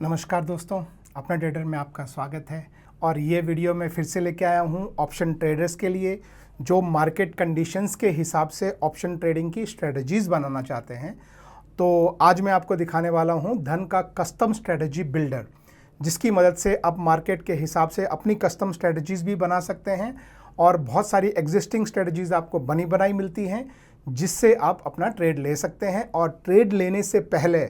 नमस्कार दोस्तों, अपना ट्रेडर में आपका स्वागत है। और ये वीडियो मैं फिर से लेके आया हूँ ऑप्शन ट्रेडर्स के लिए जो मार्केट कंडीशंस के हिसाब से ऑप्शन ट्रेडिंग की स्ट्रेटजीज़ बनाना चाहते हैं। तो आज मैं आपको दिखाने वाला हूँ धन का कस्टम स्ट्रेटजी बिल्डर, जिसकी मदद से आप मार्केट के हिसाब से अपनी कस्टम स्ट्रेटजीज़ भी बना सकते हैं और बहुत सारी एग्जिस्टिंग स्ट्रेटजीज़ आपको बनी बनाई मिलती हैं जिससे आप अपना ट्रेड ले सकते हैं। और ट्रेड लेने से पहले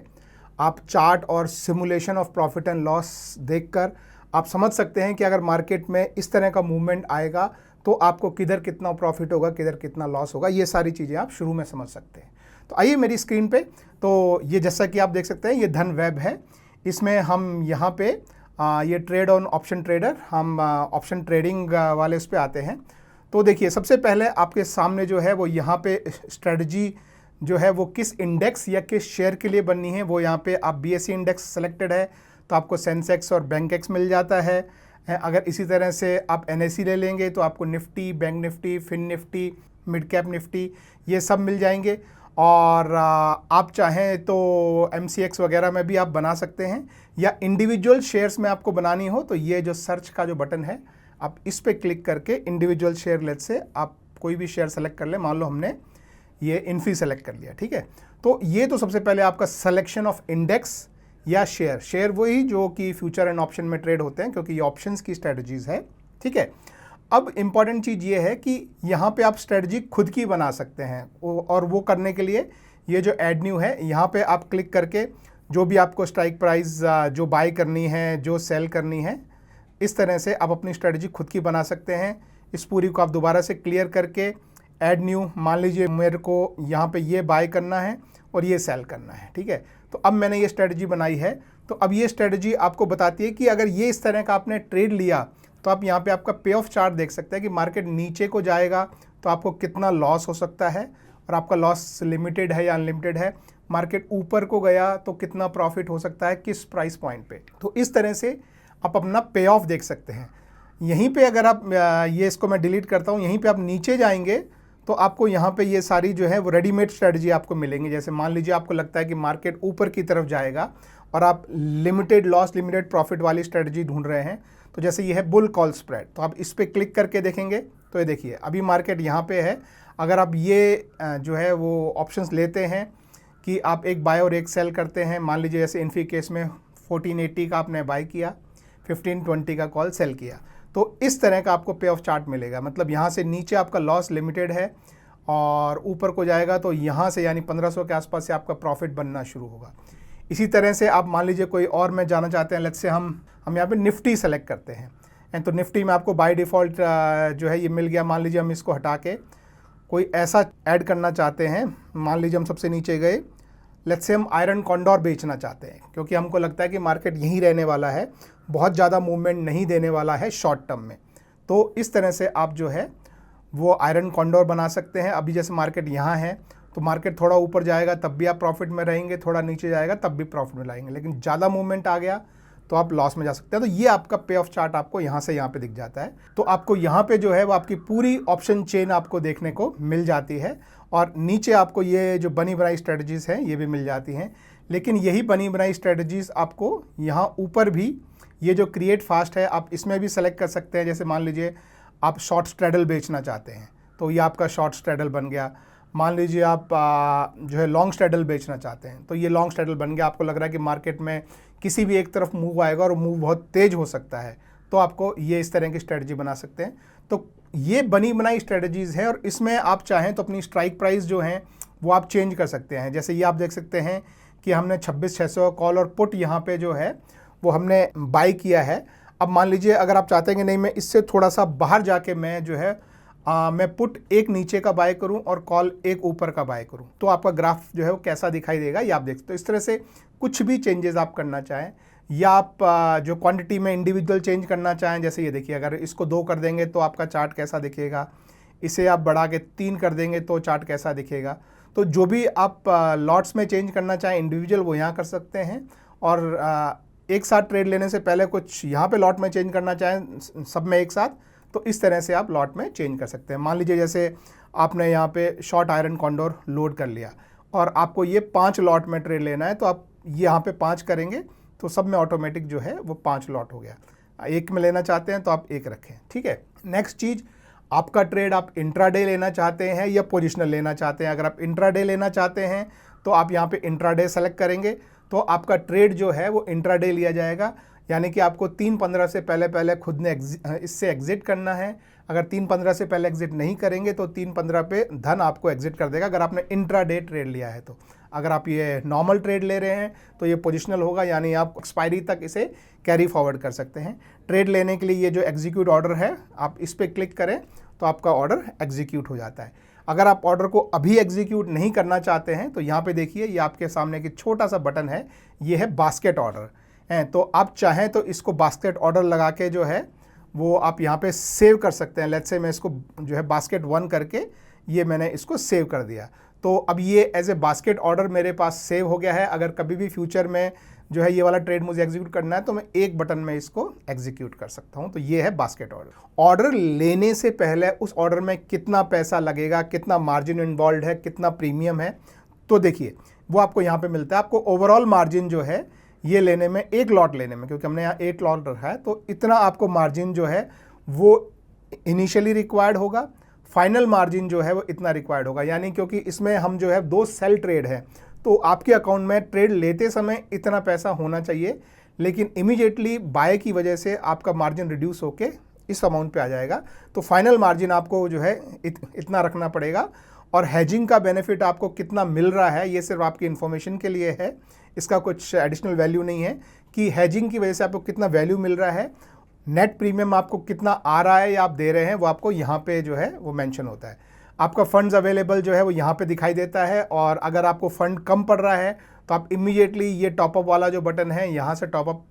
आप चार्ट और simulation of profit and loss देखकर आप समझ सकते हैं कि अगर मार्केट में इस तरह का मूवमेंट आएगा तो आपको किधर कितना प्रॉफिट होगा, किधर कितना लॉस होगा। ये सारी चीज़ें आप शुरू में समझ सकते हैं। तो आइए मेरी स्क्रीन पे, तो ये जैसा कि आप देख सकते हैं ये धन वेब है। इसमें हम यहाँ पे ये ट्रेड ऑन ऑप्शन ट्रेडर, हम ऑप्शन ट्रेडिंग वाले उस पर आते हैं। तो देखिए सबसे पहले आपके सामने जो है वो यहाँ पे स्ट्रेटजी जो है वो किस इंडेक्स या किस शेयर के लिए बननी है, वो यहाँ पे आप बीएसई इंडेक्स सेलेक्टेड है तो आपको सेंसेक्स और बैंक एक्स मिल जाता है। अगर इसी तरह से आप एनएसई ले लेंगे तो आपको Nifty, bank Nifty, fin Nifty, mid cap Nifty ये सब मिल जाएंगे। और आप चाहें तो एमसीएक्स वगैरह में भी आप बना सकते हैं, या इंडिविजुअल शेयर्स में आपको बनानी हो तो ये जो सर्च का जो बटन है आप इस पर क्लिक करके इंडिविजुअल शेयर लेट से आप कोई भी शेयर सेलेक्ट कर लें। मान लो हमने ये इन्फी सेलेक्ट कर लिया, ठीक है। तो ये तो सबसे पहले आपका सिलेक्शन ऑफ इंडेक्स या शेयर वही जो कि फ्यूचर एंड ऑप्शन में ट्रेड होते हैं, क्योंकि ये ऑप्शंस की स्ट्रेटजीज है, ठीक है। अब इंपॉर्टेंट चीज़ ये है कि यहाँ पे आप स्ट्रेटजी खुद की बना सकते हैं, और वो करने के लिए ये जो ऐड न्यू है यहाँ पे आप क्लिक करके जो भी आपको स्ट्राइक प्राइस जो बाय करनी है, जो सेल करनी है, इस तरह से आप अपनी स्ट्रेटजी खुद की बना सकते हैं। इस पूरी को आप दोबारा से क्लियर करके ऐड न्यू, मान लीजिए मेरे को यहाँ पे ये बाय करना है और ये सेल करना है, ठीक है। तो अब मैंने ये स्ट्रेटजी बनाई है। तो अब ये स्ट्रेटजी आपको बताती है कि अगर ये इस तरह का आपने ट्रेड लिया तो आप यहाँ पे आपका पे ऑफ चार्ट देख सकते हैं कि मार्केट नीचे को जाएगा तो आपको कितना लॉस हो सकता है, और आपका लॉस लिमिटेड है या अनलिमिटेड है। मार्केट ऊपर को गया तो कितना प्रॉफिट हो सकता है, किस प्राइस पॉइंट पे। तो इस तरह से आप अपना पे ऑफ देख सकते हैं। यहीं पे अगर आप ये इसको मैं डिलीट करता हूँ, यहीं पे आप नीचे जाएंगे तो आपको यहाँ पे ये सारी जो है वो रेडीमेड स्ट्रेटजी आपको मिलेंगी। जैसे मान लीजिए आपको लगता है कि मार्केट ऊपर की तरफ जाएगा और आप लिमिटेड लॉस लिमिटेड प्रॉफिट वाली स्ट्रेटजी ढूंढ रहे हैं, तो जैसे ये है बुल कॉल स्प्रेड, तो आप इस पर क्लिक करके देखेंगे तो ये देखिए अभी मार्केट यहाँ पे है। अगर आप ये जो है वो ऑप्शंस लेते हैं कि आप एक बाय और एक सेल करते हैं, मान लीजिए जैसे इन्फी केस में 1480 का आपने बाय किया, 1520 का कॉल सेल किया, तो इस तरह का आपको पे ऑफ चार्ट मिलेगा। मतलब यहाँ से नीचे आपका लॉस लिमिटेड है और ऊपर को जाएगा तो यहाँ से यानी 1500 के आसपास से आपका प्रॉफिट बनना शुरू होगा। इसी तरह से आप मान लीजिए कोई और में जाना चाहते हैं, लेट्स से हम यहाँ पे निफ्टी सेलेक्ट करते हैं, तो निफ्टी में आपको बाय डिफ़ॉल्ट जो है ये मिल गया। मान लीजिए हम इसको हटा के कोई ऐसा ऐड करना चाहते हैं, मान लीजिए हम सबसे नीचे गए, लेट्स से हम आयरन कॉन्डोर बेचना चाहते हैं, क्योंकि हमको लगता है कि मार्केट यहीं रहने वाला है, बहुत ज़्यादा मूवमेंट नहीं देने वाला है शॉर्ट टर्म में। तो इस तरह से आप जो है वो आयरन कॉन्डोर बना सकते हैं। अभी जैसे मार्केट यहाँ है तो मार्केट थोड़ा ऊपर जाएगा तब भी आप प्रॉफिट में रहेंगे, थोड़ा नीचे जाएगा तब भी प्रॉफिट में रहेंगे, लेकिन ज़्यादा मूवमेंट आ गया तो आप लॉस में जा सकते हैं। तो ये आपका पे ऑफ चार्ट आपको यहाँ से यहाँ पे दिख जाता है। तो आपको यहाँ पे जो है वो आपकी पूरी ऑप्शन चेन आपको देखने को मिल जाती है, और नीचे आपको ये जो बनी बनाई स्ट्रेटजीज़ हैं ये भी मिल जाती हैं। लेकिन यही बनी बनाई स्ट्रेटजीज़ आपको यहाँ ऊपर भी ये जो क्रिएट फास्ट है आप इसमें भी सेलेक्ट कर सकते हैं। जैसे मान लीजिए आप शॉर्ट स्ट्रैडल बेचना चाहते हैं तो ये आपका शॉर्ट स्ट्रैडल बन गया। मान लीजिए आप जो है लॉन्ग स्ट्रैडल बेचना चाहते हैं तो ये लॉन्ग स्ट्रैडल बन गया। आपको लग रहा है कि मार्केट में किसी भी एक तरफ मूव आएगा और मूव बहुत तेज़ हो सकता है, तो आपको ये इस तरह की स्ट्रेटजी बना सकते हैं। तो ये बनी बनाई स्ट्रेटजीज़ है, और इसमें आप चाहें तो अपनी स्ट्राइक प्राइस जो हैं वो आप चेंज कर सकते हैं। जैसे ये आप देख सकते हैं कि हमने 26,600 कॉल और पुट यहाँ पे जो है वो हमने बाई किया है। अब मान लीजिए अगर आप चाहते हैं कि नहीं मैं इससे थोड़ा सा बाहर जाके मैं जो है मैं पुट एक नीचे का बाय करूं और कॉल एक ऊपर का बाय करूं, तो आपका ग्राफ जो है वो कैसा दिखाई देगा ये आप देख सकते हो। इस तरह से कुछ भी चेंजेस आप करना चाहें, या आप जो क्वांटिटी में इंडिविजुअल चेंज करना चाहें, जैसे ये देखिए अगर इसको 2 कर देंगे तो आपका चार्ट कैसा दिखेगा, इसे आप बढ़ा के 3 कर देंगे तो चार्ट कैसा दिखेगा। तो जो भी आप लॉट्स में चेंज करना चाहें इंडिविजुअल वो यहाँ कर सकते हैं, और एक साथ ट्रेड लेने से पहले कुछ यहाँ पे लॉट में चेंज करना चाहें सब में एक साथ, तो इस तरह से आप लॉट में चेंज कर सकते हैं। मान लीजिए जैसे आपने यहाँ पे शॉर्ट आयरन कॉन्डोर लोड कर लिया और आपको ये 5 लॉट में ट्रेड लेना है, तो आप यहाँ पे 5 करेंगे तो सब में ऑटोमेटिक जो है वो 5 लॉट हो गया। एक में लेना चाहते हैं तो आप एक रखें, ठीक है। नेक्स्ट चीज़, आपका ट्रेड आप इंट्राडे लेना चाहते हैं या पोजिशनल लेना चाहते हैं। अगर आप इंट्राडे लेना चाहते हैं तो आप यहाँ पे इंट्राडे सेलेक्ट करेंगे तो आपका ट्रेड जो है वो इंट्राडे लिया जाएगा, यानी कि आपको 3:15 से पहले खुद ने इससे एग्जिट करना है। अगर 3:15 से पहले एग्जिट नहीं करेंगे तो 3:15 पे धन आपको एग्जिट कर देगा, अगर आपने इंट्राडे ट्रेड लिया है तो। अगर आप ये नॉर्मल ट्रेड ले रहे हैं तो ये पोजिशनल होगा, यानी आप एक्सपायरी तक इसे कैरी फॉरवर्ड कर सकते हैं। ट्रेड लेने के लिए ये जो एग्जीक्यूट ऑर्डर है, आप इस पर क्लिक करें तो आपका ऑर्डर एग्जीक्यूट हो जाता है। अगर आप ऑर्डर को अभी एग्जीक्यूट नहीं करना चाहते हैं तो यहाँ पे देखिए, ये आपके सामने एक छोटा सा बटन है, ये है बास्केट ऑर्डर है। तो आप चाहें तो इसको बास्केट ऑर्डर लगा के जो है वो आप यहाँ पे सेव कर सकते हैं। लेट्स से मैं इसको जो है बास्केट 1 करके ये मैंने इसको सेव कर दिया, तो अब ये एज ए बास्केट ऑर्डर मेरे पास सेव हो गया है। अगर कभी भी फ्यूचर में जो है ये वाला ट्रेड मुझे एग्जीक्यूट करना है तो मैं एक बटन में इसको एग्जीक्यूट कर सकता हूं। तो ये है बास्केट ऑर्डर। ऑर्डर लेने से पहले उस ऑर्डर में कितना पैसा लगेगा, कितना मार्जिन इन्वॉल्व है, कितना प्रीमियम है, तो देखिए वो आपको यहाँ पे मिलता है। आपको ओवरऑल मार्जिन जो है ये लेने में, एक लॉट लेने में, क्योंकि हमने यहाँ 8 लॉट रखा है, तो इतना आपको मार्जिन जो है वो इनिशियली रिक्वायर्ड होगा। फाइनल मार्जिन जो है वो इतना रिक्वायर्ड होगा, यानी क्योंकि इसमें हम जो है 2 सेल ट्रेड है, तो आपके अकाउंट में ट्रेड लेते समय इतना पैसा होना चाहिए, लेकिन इमीडिएटली बाय की वजह से आपका मार्जिन रिड्यूस होके इस अमाउंट पे आ जाएगा। तो फाइनल मार्जिन आपको जो है इतना रखना पड़ेगा। और हैजिंग का बेनिफिट आपको कितना मिल रहा है ये सिर्फ आपकी इन्फॉर्मेशन के लिए है, इसका कुछ एडिशनल वैल्यू नहीं है कि हैजिंग की वजह से आपको कितना वैल्यू मिल रहा है। नेट प्रीमियम आपको कितना आ रहा है या आप दे रहे हैं वो आपको यहाँ पे जो है वो मेंशन होता है। आपका फंड्स अवेलेबल जो है वो यहाँ पे दिखाई देता है, और अगर आपको फंड कम पड़ रहा है तो आप इमीडिएटली ये टॉपअप वाला जो बटन है यहाँ से टॉपअप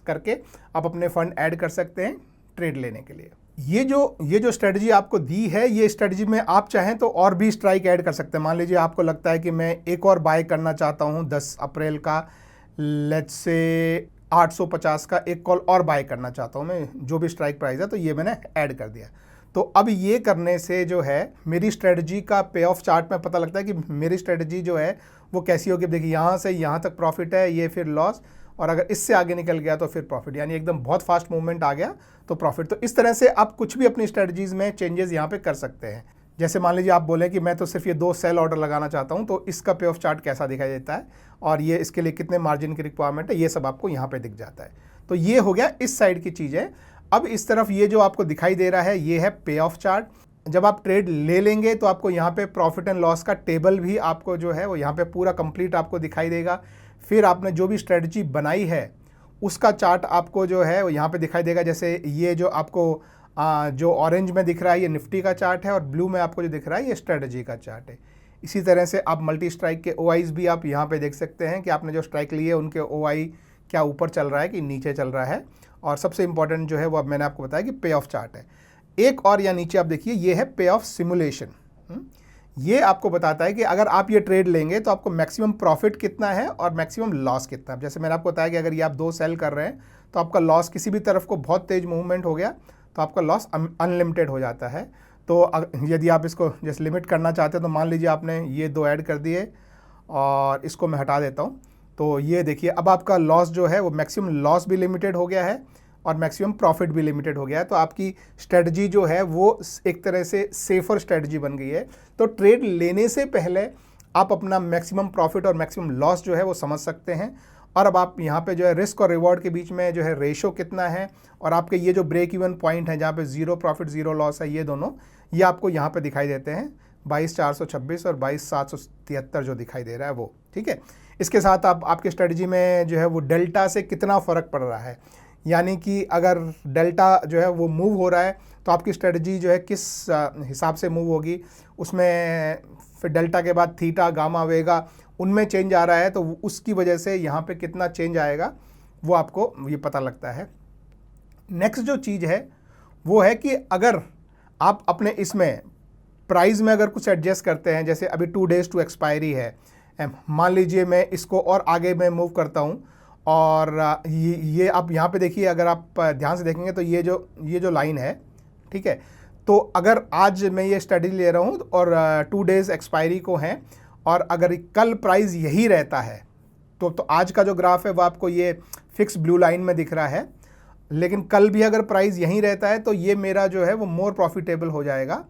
करके आप अपने फंड ऐड कर सकते हैं ट्रेड लेने के लिए। ये जो स्ट्रेटजी आपको दी है, ये स्ट्रेटजी में आप चाहें तो और भी स्ट्राइक ऐड कर सकते हैं। मान लीजिए आपको लगता है कि मैं एक और बाय करना चाहता हूँ 10 अप्रैल का, लेट्स से 850 का एक कॉल और बाय करना चाहता हूँ मैं, जो भी स्ट्राइक प्राइस है, तो ये मैंने ऐड कर दिया। तो अब ये करने से जो है मेरी स्ट्रेटजी का पे ऑफ चार्ट में पता लगता है कि मेरी स्ट्रेटजी जो है वो कैसी होगी। देखिए यहाँ से यहाँ तक प्रॉफिट है, ये फिर लॉस, और अगर इससे आगे निकल गया तो फिर प्रॉफिट, यानी एकदम बहुत फास्ट मूवमेंट आ गया तो प्रॉफिट। तो इस तरह से आप कुछ भी अपनी स्ट्रेटजीज में चेंजेस यहाँ पे कर सकते हैं। जैसे मान लीजिए आप बोलें कि मैं तो सिर्फ ये 2 सेल ऑर्डर लगाना चाहता हूँ, तो इसका पे ऑफ चार्ट कैसा दिखाई देता है और ये इसके लिए कितने मार्जिन की रिक्वायरमेंट है, ये सब आपको यहाँ पे दिख जाता है। तो ये हो गया इस साइड की चीज़ है। अब इस तरफ ये जो आपको दिखाई दे रहा है ये है पे ऑफ चार्ट। जब आप ट्रेड ले लेंगे तो आपको यहाँ पे प्रॉफिट एंड लॉस का टेबल भी आपको जो है वो यहाँ पे पूरा कंप्लीट आपको दिखाई देगा। फिर आपने जो भी स्ट्रेटजी बनाई है उसका चार्ट आपको जो है वो यहाँ पे दिखाई देगा। जैसे ये जो आपको जो ऑरेंज में दिख रहा है ये निफ्टी का चार्ट है, और ब्लू में आपको जो दिख रहा है ये स्ट्रेटजी का चार्ट है। इसी तरह से आप मल्टी स्ट्राइक के ओआईज भी आप यहाँ पे देख सकते हैं कि आपने जो स्ट्राइक लिए उनके ओआई क्या ऊपर चल रहा है कि नीचे चल रहा है। और सबसे इंपॉर्टेंट जो है वो अब मैंने आपको बताया कि पे ऑफ चार्ट है। एक और या नीचे आप देखिए ये है पे ऑफ सिमुलेशन। ये आपको बताता है कि अगर आप ये ट्रेड लेंगे तो आपको मैक्सिमम प्रॉफिट कितना है और मैक्सिमम लॉस कितना है। जैसे मैंने आपको बताया कि अगर ये आप 2 सेल कर रहे हैं तो आपका लॉस किसी भी तरफ को बहुत तेज मूवमेंट हो गया तो आपका लॉस अनलिमिटेड हो जाता है। तो यदि आप इसको जैसे लिमिट करना चाहते हैं तो मान लीजिए आपने ये 2 ऐड कर दिए और इसको मैं हटा देता हूँ, तो ये देखिए अब आपका लॉस जो है वो मैक्सिमम लॉस भी लिमिटेड हो गया है और मैक्सिमम प्रॉफिट भी लिमिटेड हो गया है। तो आपकी स्ट्रेटजी जो है वो एक तरह से सेफर स्ट्रेटजी बन गई है। तो ट्रेड लेने से पहले आप अपना मैक्सिमम प्रॉफिट और मैक्सिमम लॉस जो है वो समझ सकते हैं। और अब आप यहाँ पे जो है रिस्क और रिवॉर्ड के बीच में जो है रेशो कितना है, और आपके ये जो ब्रेक इवन पॉइंट है जहाँ पे 0 प्रॉफिट 0 लॉस है, ये दोनों ये आपको यहाँ पे दिखाई देते हैं 22,426 और 22,773 जो दिखाई दे रहा है वो, ठीक है। इसके साथ आप आपकी स्ट्रेटजी में जो है वो डेल्टा से कितना फ़र्क पड़ रहा है, यानी कि अगर डेल्टा जो है वो मूव हो रहा है तो आपकी स्ट्रेटजी जो है किस हिसाब से मूव होगी, उसमें फिर डेल्टा के बाद थीटा गामा वेगा उनमें चेंज आ रहा है तो उसकी वजह से यहाँ पे कितना चेंज आएगा वो आपको ये पता लगता है। नेक्स्ट जो चीज़ है वो है कि अगर आप अपने इसमें प्राइस में अगर कुछ एडजस्ट करते हैं, जैसे अभी 2 डेज़ टू एक्सपायरी है, मान लीजिए मैं इसको और आगे मैं मूव करता हूँ और ये आप यहाँ पे देखिए, अगर आप ध्यान से देखेंगे तो ये जो लाइन है, ठीक है, तो अगर आज मैं ये स्टडी ले रहा हूँ और 2 डेज़ एक्सपायरी को हैं और अगर कल प्राइस यही रहता है तो आज का जो ग्राफ है वो आपको ये फिक्स ब्लू लाइन में दिख रहा है, लेकिन कल भी अगर प्राइस यहीं रहता है तो ये मेरा जो है वो मोर प्रॉफिटेबल हो जाएगा।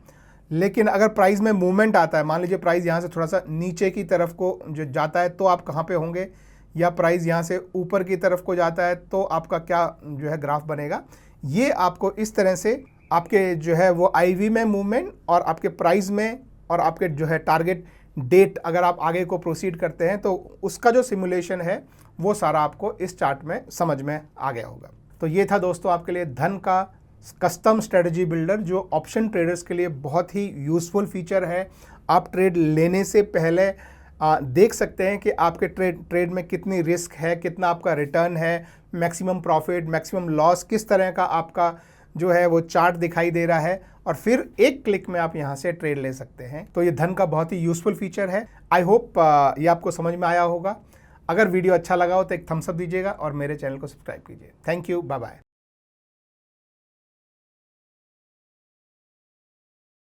लेकिन अगर प्राइस में मूवमेंट आता है, मान लीजिए प्राइस यहाँ से थोड़ा सा नीचे की तरफ को जो जाता है तो आप कहाँ पे होंगे, या प्राइस यहाँ से ऊपर की तरफ को जाता है तो आपका क्या जो है ग्राफ बनेगा। ये आपको इस तरह से आपके जो है वो IV में मूवमेंट और आपके प्राइस में और आपके जो है टारगेट डेट अगर आप आगे को प्रोसीड करते हैं तो उसका जो सिमुलेशन है वो सारा आपको इस चार्ट में समझ में आ गया होगा। तो ये था दोस्तों आपके लिए धन का कस्टम स्ट्रेटजी बिल्डर, जो ऑप्शन ट्रेडर्स के लिए बहुत ही यूज़फुल फीचर है। आप ट्रेड लेने से पहले देख सकते हैं कि आपके ट्रेड में कितनी रिस्क है, कितना आपका रिटर्न है, मैक्सिमम प्रॉफिट, मैक्सिमम लॉस, किस तरह का आपका जो है वो चार्ट दिखाई दे रहा है, और फिर एक क्लिक में आप यहाँ से ट्रेड ले सकते हैं। तो ये धन का बहुत ही यूज़फुल फीचर है। आई होप ये आपको समझ में आया होगा। अगर वीडियो अच्छा लगा हो तो एक थम्स अप दीजिएगा और मेरे चैनल को सब्सक्राइब कीजिए। Thank you, bye bye.